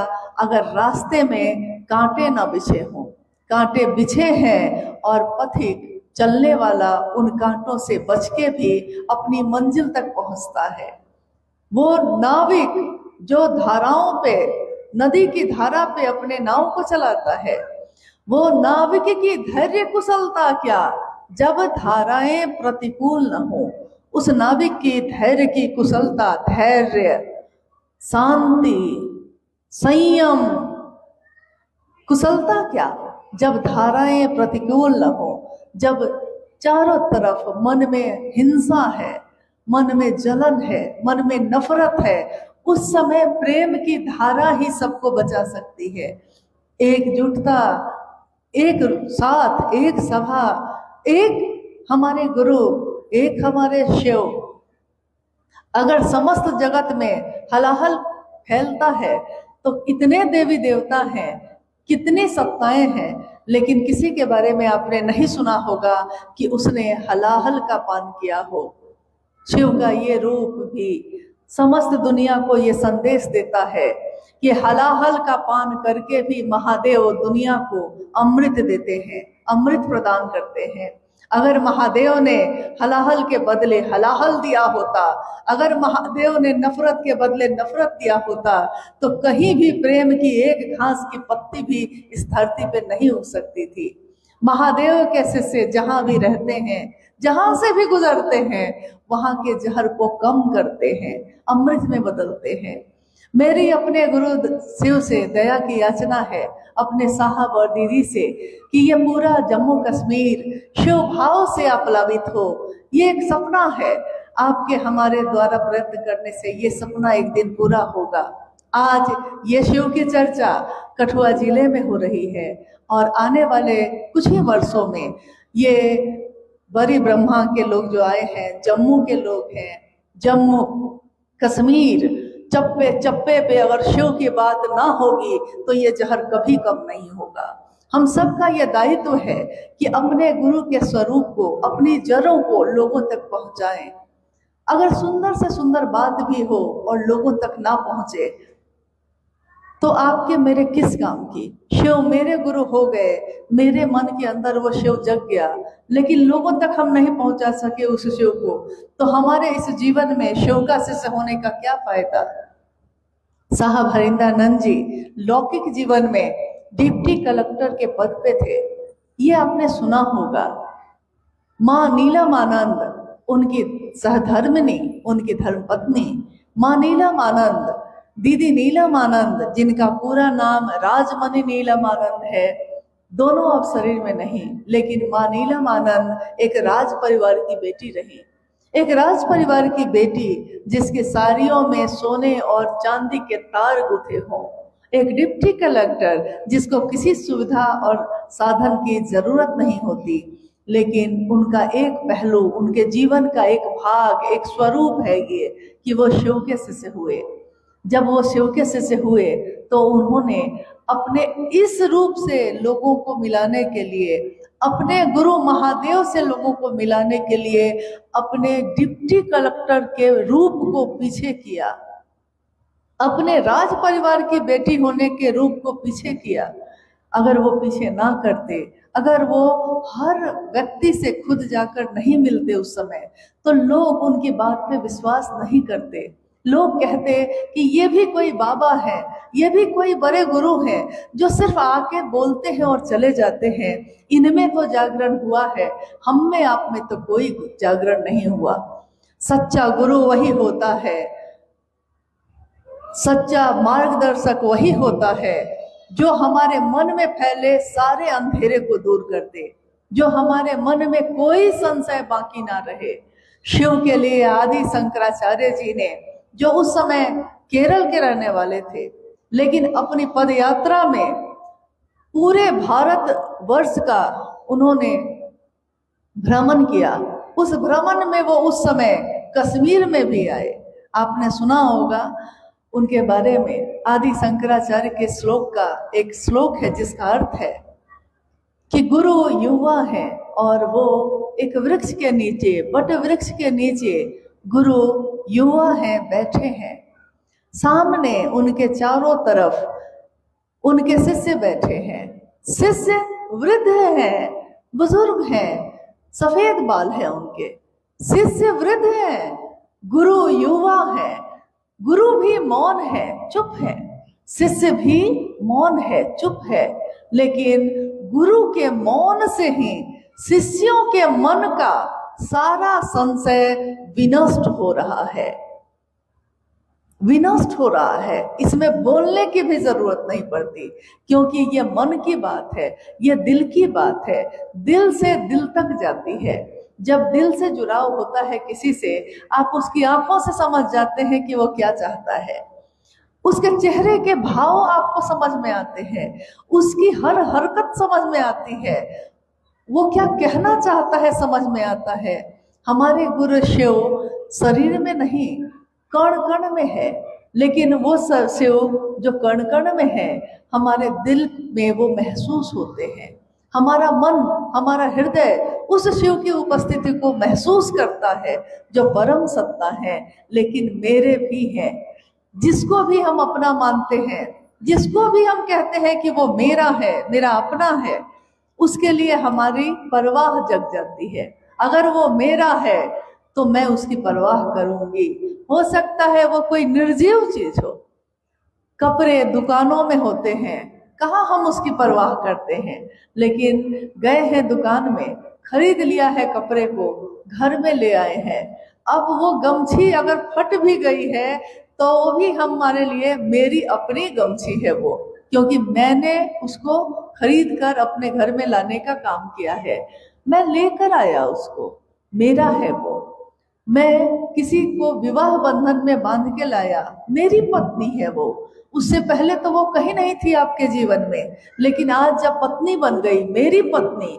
अगर रास्ते में कांटे न बिछे हों। कांटे बिछे हैं और पथिक चलने वाला उन कांटों से बच के भी अपनी मंजिल तक पहुंचता है। वो नाविक जो धाराओं पे, नदी की धारा पे अपने नाव को चलाता है, वो नाविक की धैर्य कुशलता क्या जब धाराएं प्रतिकूल न हो। उस नाविक की धैर्य की कुशलता, धैर्य, शांति, संयम, कुशलता क्या जब धाराएं प्रतिकूल न हो, जब चारों तरफ मन में हिंसा है, मन में जलन है, मन में नफरत है, उस समय प्रेम की धारा ही सबको बचा सकती है। एकजुटता, एक साथ, एक सभा, एक हमारे गुरु, एक हमारे शिव। अगर समस्त जगत में हलाहल फैलता है तो इतने देवी देवता हैं, कितनी सत्ताएं हैं, लेकिन किसी के बारे में आपने नहीं सुना होगा कि उसने हलाहल का पान किया हो। शिव का ये रूप भी समस्त दुनिया को ये संदेश देता है कि हलाहल का पान करके भी महादेव दुनिया को अमृत देते हैं, अमृत प्रदान करते हैं। अगर महादेव ने हलाहल के बदले हलाहल दिया होता, अगर महादेव ने नफरत के बदले नफरत दिया होता, तो कहीं भी प्रेम की एक घास की पत्ती भी इस धरती पे नहीं उग सकती थी। महादेव के शिष्य जहां भी रहते हैं, जहां से भी गुजरते हैं, वहां के जहर को कम करते हैं, अमृत में बदलते हैं। मेरी अपने गुरु शिव से दया की याचना है, अपने साहब और दीदी से, कि ये पूरा जम्मू कश्मीर शिव भाव से आप्लावित हो। ये एक सपना है, आपके हमारे द्वारा प्रयत्न करने से ये सपना एक दिन पूरा होगा। आज ये शिव की चर्चा कठुआ जिले में हो रही है और आने वाले कुछ ही वर्षों में ये बड़ी ब्रह्मा के लोग जो आए हैं, जम्मू के लोग हैं, जम्मू कश्मीर, चप्पे चप्पे पे अगर शिव की बात ना होगी तो ये जहर कभी कम नहीं होगा। हम सबका ये दायित्व है कि अपने गुरु के स्वरूप को, अपनी जड़ों को लोगों तक पहुंचाएं। अगर सुंदर से सुंदर बात भी हो और लोगों तक ना पहुंचे तो आपके मेरे किस काम की। शिव मेरे गुरु हो गए, मेरे मन के अंदर वो शिव जग गया, लेकिन लोगों तक हम नहीं पहुंचा सके उस शिव को, तो हमारे इस जीवन में शिव का शिष्य होने का क्या फायदा। साहब हरिंद्रानंद जी लौकिक जीवन में डिप्टी कलेक्टर के पद पे थे, ये आपने सुना होगा। माँ नीलमानंद उनकी सहधर्मिणी, उनकी धर्मपत्नी माँ नीलमानंद, दीदी नीलमानंद जिनका पूरा नाम राजमणि नीलमानंद है, दोनों अब शरीर में नहीं, लेकिन माँ नीलमानंद एक राज परिवार की बेटी रही। एक राज परिवार की बेटी जिसके साड़ियों में सोने और चांदी के तार गुथे हों, एक डिप्टी कलेक्टर जिसको किसी सुविधा और साधन की जरूरत नहीं होती, लेकिन उनका एक पहलू, उनके जीवन का एक भाग, एक स्वरूप है ये कि वो शिव के शिष्य हुए। जब वो शिव के शिष्य हुए तो उन्होंने अपने इस रूप से लोगों को मिलाने के लिए, अपने गुरु महादेव से लोगों को मिलाने के लिए अपने डिप्टी कलेक्टर के रूप को पीछे किया, अपने राज परिवार की बेटी होने के रूप को पीछे किया। अगर वो पीछे ना करते, अगर वो हर व्यक्ति से खुद जाकर नहीं मिलते उस समय, तो लोग उनकी बात पे विश्वास नहीं करते। लोग कहते कि ये भी कोई बाबा है, ये भी कोई बड़े गुरु हैं जो सिर्फ आके बोलते हैं और चले जाते हैं, इनमें तो जागरण हुआ है, हम में आप में तो कोई जागरण नहीं हुआ। सच्चा गुरु वही होता है, सच्चा मार्गदर्शक वही होता है जो हमारे मन में फैले सारे अंधेरे को दूर कर दे, जो हमारे मन में कोई संशय बाकी ना रहे। शिव के लिए आदि शंकराचार्य जी ने, जो उस समय केरल के रहने वाले थे, लेकिन अपनी पद यात्रा में पूरे भारत वर्ष का उन्होंने भ्रमण किया। उस भ्रमण में वो उस समय कश्मीर में भी आए। आपने सुना होगा उनके बारे में, आदि शंकराचार्य के श्लोक का एक श्लोक है जिसका अर्थ है कि गुरु युवा है और वो एक वृक्ष के नीचे, वट वृक्ष के नीचे गुरु युवा है, बैठे हैं। सामने उनके चारों तरफ उनके शिष्य बैठे हैं। शिष्य वृद्ध हैं, बुजुर्ग हैं, सफेद बाल है उनके। शिष्य वृद्ध है, गुरु युवा है। गुरु भी मौन है, चुप है। शिष्य भी मौन है, चुप है। लेकिन गुरु के मौन से ही शिष्यों के मन का सारा संशय विनष्ट हो रहा है, विनष्ट हो रहा है। इसमें बोलने की भी जरूरत नहीं पड़ती, क्योंकि ये मन की बात है, ये दिल की बात है, दिल से दिल तक जाती है। जब दिल से जुड़ाव होता है किसी से, आप उसकी आंखों से समझ जाते हैं कि वो क्या चाहता है। उसके चेहरे के भाव आपको समझ में आते हैं, उसकी हर हरकत समझ में आती है, वो क्या कहना चाहता है समझ में आता है। हमारे गुरु शिव शरीर में नहीं, कण कण में है, लेकिन वो शिव जो कण कण में है, हमारे दिल में वो महसूस होते हैं। हमारा मन, हमारा हृदय उस शिव की उपस्थिति को महसूस करता है जो परम सत्ता है, लेकिन मेरे भी हैं। जिसको भी हम अपना मानते हैं, जिसको भी हम कहते हैं कि वो मेरा है, मेरा अपना है, उसके लिए हमारी परवाह जग जाती है। अगर वो मेरा है तो मैं उसकी परवाह करूंगी। हो सकता है वो कोई निर्जीव चीज हो, कपड़े दुकानों में होते हैं, कहाँ हम उसकी परवाह करते हैं। लेकिन गए हैं दुकान में, खरीद लिया है कपड़े को, घर में ले आए हैं। अब वो गमछी अगर फट भी गई है तो वो भी हमारे लिए मेरी अपनी गमछी है वो, क्योंकि मैंने उसको खरीद कर अपने घर में लाने का काम किया है। मैं लेकर आया उसको, मेरा है वो। मैं किसी को विवाह बंधन में बांध के लाया, मेरी पत्नी है वो। उससे पहले तो वो कहीं नहीं थी आपके जीवन में, लेकिन आज जब पत्नी बन गई, मेरी पत्नी,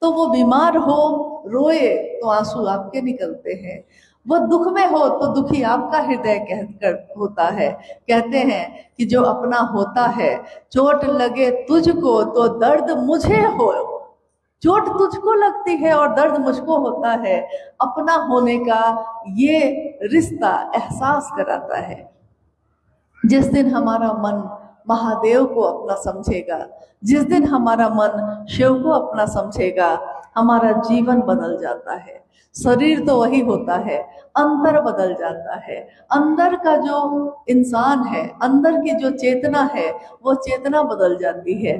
तो वो बीमार हो, रोए तो आंसू आपके निकलते हैं। वो दुख में हो तो दुखी आपका हृदय कहकर होता है। कहते हैं कि जो अपना होता है, चोट लगे तुझको तो दर्द मुझे हो। चोट तुझको लगती है और दर्द मुझको होता है। अपना होने का ये रिश्ता एहसास कराता है। जिस दिन हमारा मन महादेव को अपना समझेगा, जिस दिन हमारा मन शिव को अपना समझेगा, हमारा जीवन बदल जाता है। शरीर तो वही होता है, अंतर बदल जाता है। अंदर का जो इंसान है, अंदर की जो चेतना है, वो चेतना बदल जाती है,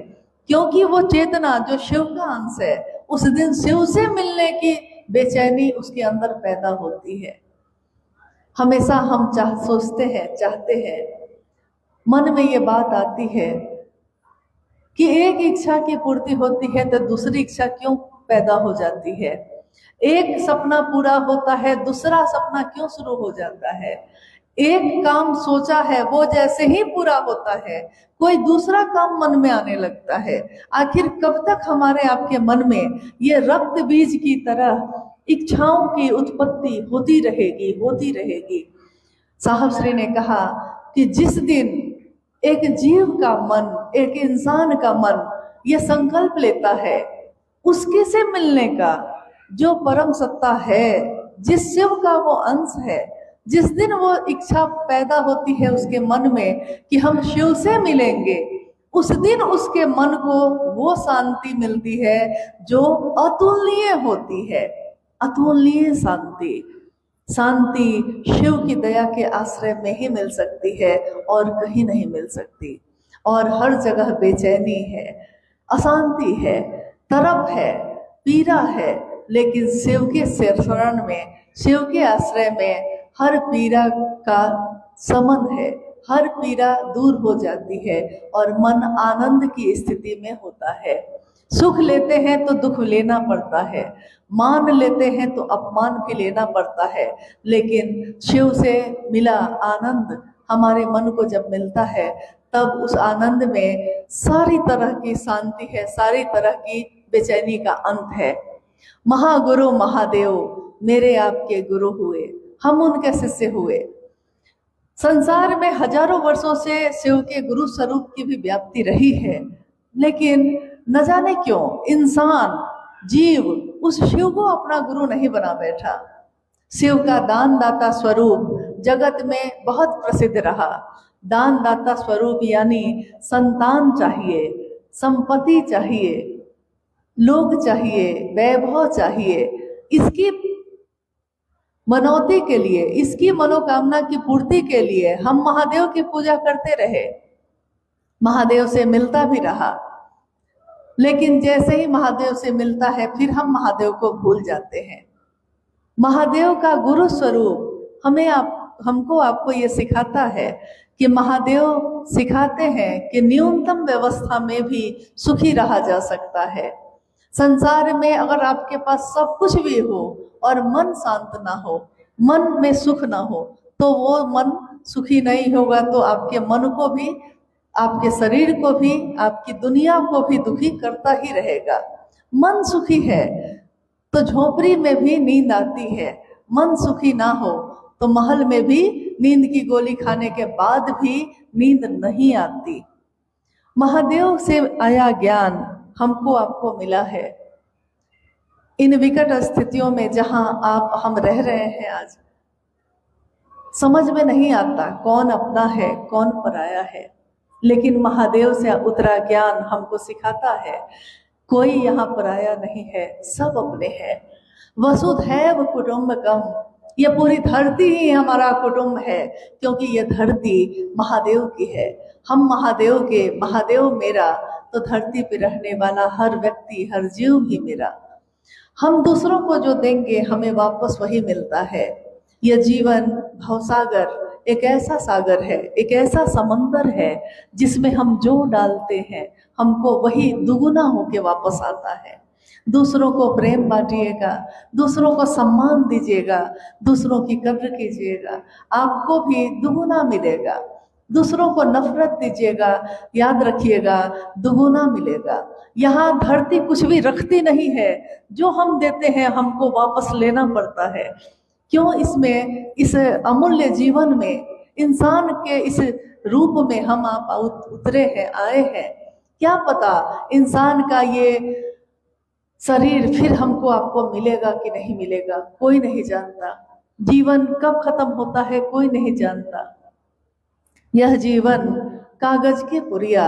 क्योंकि वो चेतना जो शिव का अंश है, उस दिन शिव से मिलने की बेचैनी उसके अंदर पैदा होती है। हमेशा हम सोचते हैं, चाहते हैं, मन में ये बात आती है कि एक इच्छा की पूर्ति होती है तो दूसरी इच्छा क्यों पैदा हो जाती है। एक सपना पूरा होता है, दूसरा सपना क्यों शुरू हो जाता है। एक काम सोचा है, वो जैसे ही पूरा होता है, कोई दूसरा काम मन में आने लगता है। आखिर कब तक हमारे आपके मन में ये रक्त बीज की तरह इच्छाओं की उत्पत्ति होती रहेगी। साहब श्री ने कहा कि जिस दिन एक जीव का मन, एक इंसान का मन ये संकल्प लेता है उसके से मिलने का, जो परम सत्ता है, जिस शिव का वो अंश है, जिस दिन वो इच्छा पैदा होती है उसके मन में कि हम शिव से मिलेंगे, उस दिन उसके मन को वो शांति मिलती है जो अतुलनीय होती है। अतुलनीय शांति, शांति शिव की दया के आश्रय में ही मिल सकती है और कहीं नहीं मिल सकती। और हर जगह बेचैनी है, अशांति है, तरफ है, पीड़ा है, लेकिन शिव के शरण में, शिव के आश्रय में हर पीड़ा का शमन है, हर पीड़ा दूर हो जाती है और मन आनंद की स्थिति में होता है। सुख लेते हैं तो दुख लेना पड़ता है, मान लेते हैं तो अपमान भी लेना पड़ता है, लेकिन शिव से मिला आनंद हमारे मन को जब मिलता है तब उस आनंद में सारी तरह की शांति है, सारी तरह की बेचैनी का अंत है। महागुरु महादेव मेरे आपके गुरु हुए, हम उनके शिष्य हुए। संसार में हजारों वर्षों से शिव के गुरु स्वरूप की भी व्याप्ति रही है, लेकिन न जाने क्यों इंसान जीव उस शिव को अपना गुरु नहीं बना बैठा। शिव का दान दाता स्वरूप जगत में बहुत प्रसिद्ध रहा। दान दाता स्वरूप यानी संतान चाहिए, संपत्ति चाहिए, लोग चाहिए, वैभव चाहिए, इसकी मनौती के लिए, इसकी मनोकामना की पूर्ति के लिए हम महादेव की पूजा करते रहे, महादेव से मिलता भी रहा। लेकिन जैसे ही महादेव से मिलता है फिर हम महादेव को भूल जाते हैं। महादेव का गुरु स्वरूप हमको आपको ये सिखाता है कि महादेव सिखाते हैं कि न्यूनतम व्यवस्था में भी सुखी रहा जा सकता है। संसार में अगर आपके पास सब कुछ भी हो और मन शांत ना हो, मन में सुख ना हो, तो वो मन सुखी नहीं होगा, तो आपके मन को भी, आपके शरीर को भी, आपकी दुनिया को भी दुखी करता ही रहेगा। मन सुखी है तो झोपड़ी में भी नींद आती है, मन सुखी ना हो तो महल में भी नींद की गोली खाने के बाद भी नींद नहीं आती। महादेव से आया ज्ञान हमको आपको मिला है। इन विकट स्थितियों में जहां हम रह रहे हैं, आज समझ में नहीं आता कौन अपना है कौन पराया है, लेकिन महादेव से उतरा ज्ञान हमको सिखाता है कोई यहाँ पराया नहीं है, सब अपने हैं। वसुधैव कुटुम्बकम, ये पूरी धरती ही हमारा कुटुंब है, क्योंकि ये धरती महादेव की है। हम महादेव के, महादेव मेरा, तो धरती पे रहने वाला हर व्यक्ति, हर जीव भी मेरा। हम दूसरों को जो देंगे हमें वापस वही मिलता है। यह जीवन भवसागर एक ऐसा सागर है, एक ऐसा समंदर है जिसमें हम जो डालते हैं हमको वही दुगुना होके वापस आता है। दूसरों को प्रेम बांटिएगा, दूसरों को सम्मान दीजिएगा, दूसरों की कद्र कीजिएगा, आपको भी दुगुना मिलेगा। दूसरों को नफरत दीजिएगा, याद रखिएगा दुगुना मिलेगा। यहाँ धरती कुछ भी रखती नहीं है, जो हम देते हैं हमको वापस लेना पड़ता है। क्यों? इसमें, इस अमूल्य जीवन में, इंसान के इस रूप में हम आप उतरे हैं, आए हैं। क्या पता इंसान का ये शरीर फिर हमको आपको मिलेगा कि नहीं मिलेगा, कोई नहीं जानता। जीवन कब खत्म होता है कोई नहीं जानता। यह जीवन कागज की पुरिया,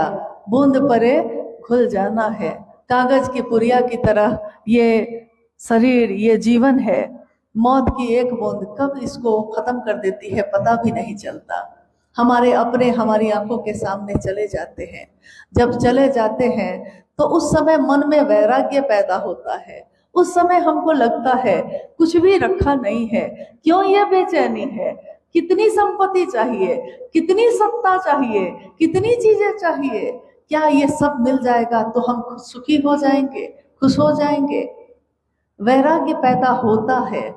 बूंद परे घुल जाना है। कागज की पुरिया की तरह ये शरीर, ये जीवन है। मौत की एक बूंद कब इसको खत्म कर देती है पता भी नहीं चलता। हमारे अपने हमारी आंखों के सामने चले जाते हैं। जब चले जाते हैं तो उस समय मन में वैराग्य पैदा होता है। उस समय हमको लगता है कुछ भी रखा नहीं है, क्यों ये बेचैनी है, कितनी संपत्ति चाहिए, कितनी सत्ता चाहिए, कितनी चीजें चाहिए, क्या ये सब मिल जाएगा तो हम सुखी हो जाएंगे, खुश हो जाएंगे। वैराग्य पैदा होता है,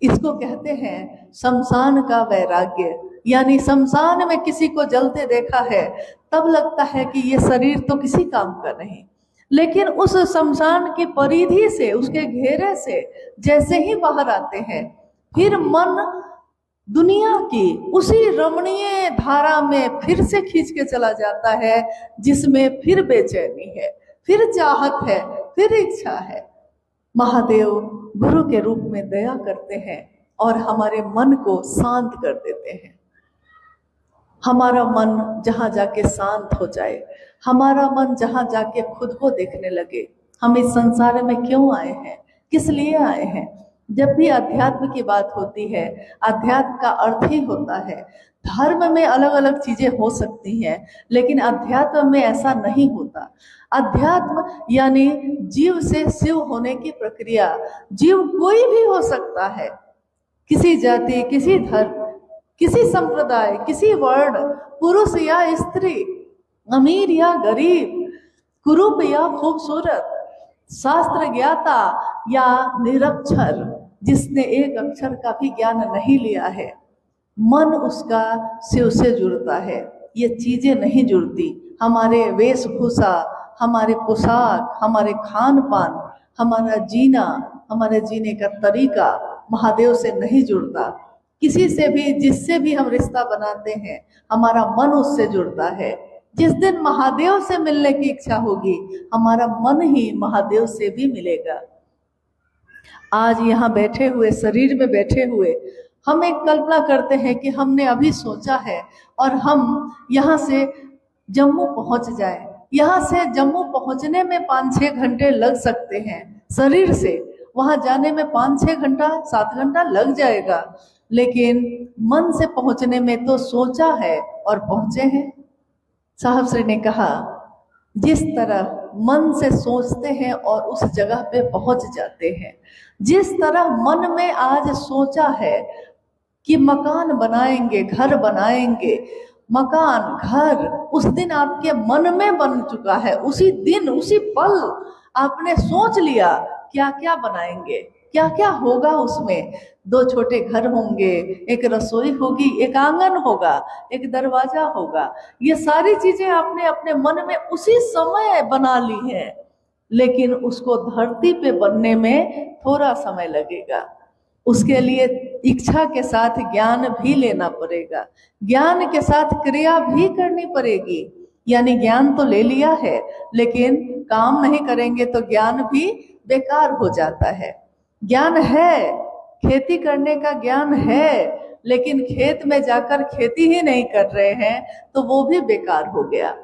इसको कहते हैं शमशान का वैराग्य। यानी शमशान में किसी को जलते देखा है तब लगता है कि ये शरीर तो किसी काम का नहीं, लेकिन उस शमशान की परिधि से, उसके घेरे से जैसे ही बाहर आते हैं, फिर मन दुनिया की उसी रमणीय धारा में फिर से खींच के चला जाता है, जिसमें फिर बेचैनी है, फिर चाहत है, फिर इच्छा है। महादेव गुरु के रूप में दया करते हैं और हमारे मन को शांत कर देते हैं। हमारा मन जहाँ जाके शांत हो जाए, हमारा मन जहाँ जाके खुद को देखने लगे, हम इस संसार में क्यों आए हैं, किस लिए आए हैं। जब भी अध्यात्म की बात होती है, अध्यात्म का अर्थ ही होता है, धर्म में अलग अलग चीजें हो सकती हैं, लेकिन अध्यात्म में ऐसा नहीं होता। अध्यात्म यानी जीव से शिव होने की प्रक्रिया। जीव कोई भी हो सकता है, किसी जाति, किसी धर्म, किसी संप्रदाय, किसी वर्ण, पुरुष या स्त्री, अमीर या गरीब, कुरूप या खूबसूरत, शास्त्र ज्ञाता या निरक्षर, जिसने एक अक्षर का भी ज्ञान नहीं लिया है, मन उसका शिव से जुड़ता है। ये चीजें नहीं जुड़ती। हमारे वेशभूषा, हमारे पोशाक, हमारे खान पान, हमारा जीना, हमारे जीने का तरीका महादेव से नहीं जुड़ता। किसी से भी, जिससे भी हम रिश्ता बनाते हैं, हमारा मन उससे जुड़ता है। जिस दिन महादेव से मिलने की इच्छा होगी, हमारा मन ही महादेव से भी मिलेगा। आज यहाँ बैठे हुए, शरीर में बैठे हुए, हम एक कल्पना करते हैं कि हमने अभी सोचा है और हम यहाँ से जम्मू पहुँच जाए। यहाँ से जम्मू पहुँचने में 5-6 घंटे लग सकते हैं, शरीर से वहाँ जाने में 5-6 घंटा, 7 घंटा लग जाएगा। लेकिन मन से पहुँचने में तो सोचा है और पहुँचे हैं। साहब श्री ने कहा, जिस तरह मन से सोचते हैं और उस जगह पे पहुँच जाते हैं, जिस तरह मन में आज सोचा है कि मकान बनाएंगे, घर बनाएंगे, मकान, घर उस दिन आपके मन में बन चुका है। उसी दिन, उसी पल आपने सोच लिया क्या क्या बनाएंगे, क्या क्या होगा उसमें। 2 छोटे घर होंगे, एक रसोई होगी, एक आंगन होगा, एक दरवाजा होगा। ये सारी चीजें आपने अपने मन में उसी समय बना ली है, लेकिन उसको धरती पे बनने में थोड़ा समय लगेगा। उसके लिए इच्छा के साथ ज्ञान भी लेना पड़ेगा, ज्ञान के साथ क्रिया भी करनी पड़ेगी। यानी ज्ञान तो ले लिया है, लेकिन काम नहीं करेंगे तो ज्ञान भी बेकार हो जाता है। ज्ञान है, खेती करने का ज्ञान है, लेकिन खेत में जाकर खेती ही नहीं कर रहे हैं तो वो भी बेकार हो गया।